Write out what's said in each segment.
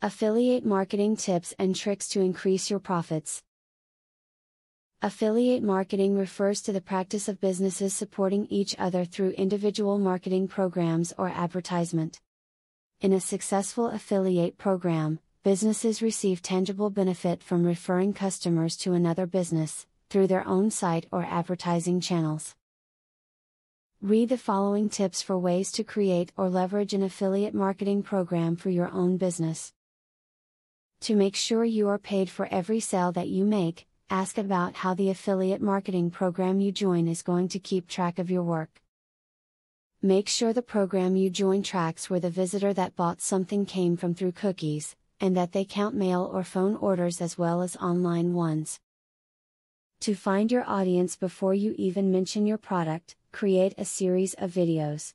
Affiliate marketing tips and tricks to increase your profits. Affiliate marketing refers to the practice of businesses supporting each other through individual marketing programs or advertisement. In a successful affiliate program, businesses receive tangible benefit from referring customers to another business, through their own site or advertising channels. Read the following tips for ways to create or leverage an affiliate marketing program for your own business. To make sure you are paid for every sale that you make, ask about how the affiliate marketing program you join is going to keep track of your work. Make sure the program you join tracks where the visitor that bought something came from through cookies, and that they count mail or phone orders as well as online ones. To find your audience before you even mention your product, create a series of videos.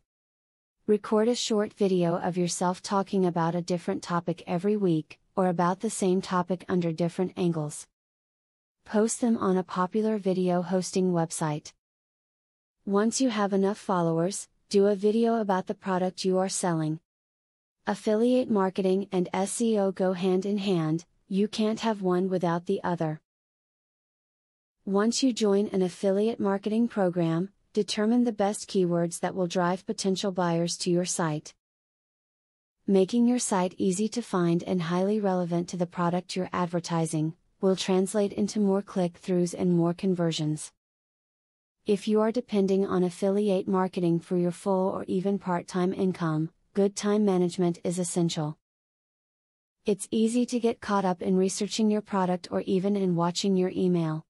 Record a short video of yourself talking about a different topic every week, or about the same topic under different angles. Post them on a popular video hosting website. Once you have enough followers, do a video about the product you are selling. Affiliate marketing and SEO go hand in hand, you can't have one without the other. Once you join an affiliate marketing program, determine the best keywords that will drive potential buyers to your site. Making your site easy to find and highly relevant to the product you're advertising will translate into more click-throughs and more conversions. If you are depending on affiliate marketing for your full or even part-time income, good time management is essential. It's easy to get caught up in researching your product or even in watching your email.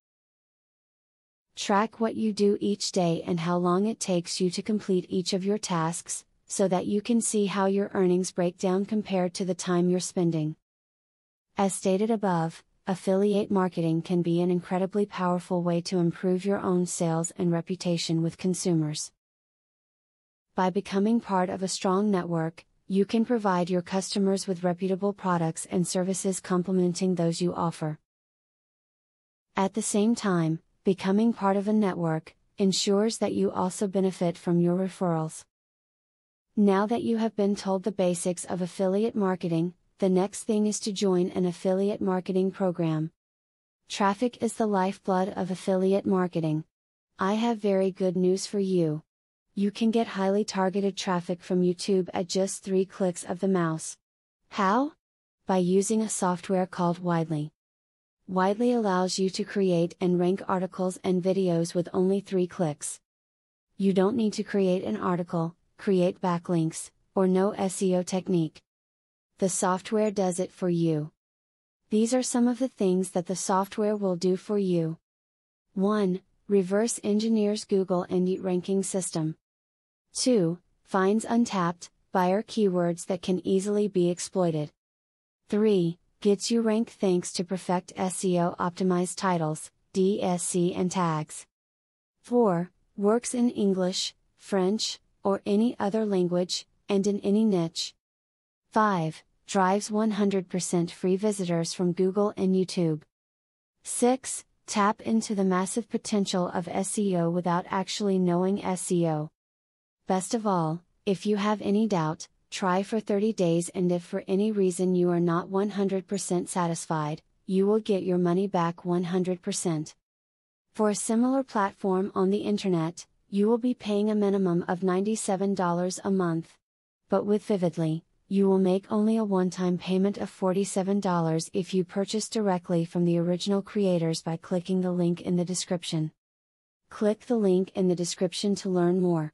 Track what you do each day and how long it takes you to complete each of your tasks, so that you can see how your earnings break down compared to the time you're spending. As stated above, affiliate marketing can be an incredibly powerful way to improve your own sales and reputation with consumers. By becoming part of a strong network, you can provide your customers with reputable products and services complementing those you offer. At the same time, becoming part of a network ensures that you also benefit from your referrals. Now that you have been told the basics of affiliate marketing, the next thing is to join an affiliate marketing program. Traffic is the lifeblood of affiliate marketing. I have very good news for you. You can get highly targeted traffic from YouTube at just 3 clicks of the mouse. How? By using a software called Widely. Widely allows you to create and rank articles and videos with only 3 clicks. You don't need to create an article, create backlinks, or know SEO technique. The software does it for you. These are some of the things that the software will do for you. 1. Reverse engineers Google and Yelp ranking system. 2. Finds untapped buyer keywords that can easily be exploited. 3. Gets you ranked thanks to perfect SEO optimized titles, DSC and tags. 4. Works in English, French, or any other language, and in any niche. 5. Drives 100% free visitors from Google and YouTube. 6. Tap into the massive potential of SEO without actually knowing SEO. Best of all, if you have any doubt, try for 30 days, and if for any reason you are not 100% satisfied, you will get your money back 100%. For a similar platform on the internet, you will be paying a minimum of $97 a month. But with Vividly, you will make only a one-time payment of $47 if you purchase directly from the original creators by clicking the link in the description. Click the link in the description to learn more.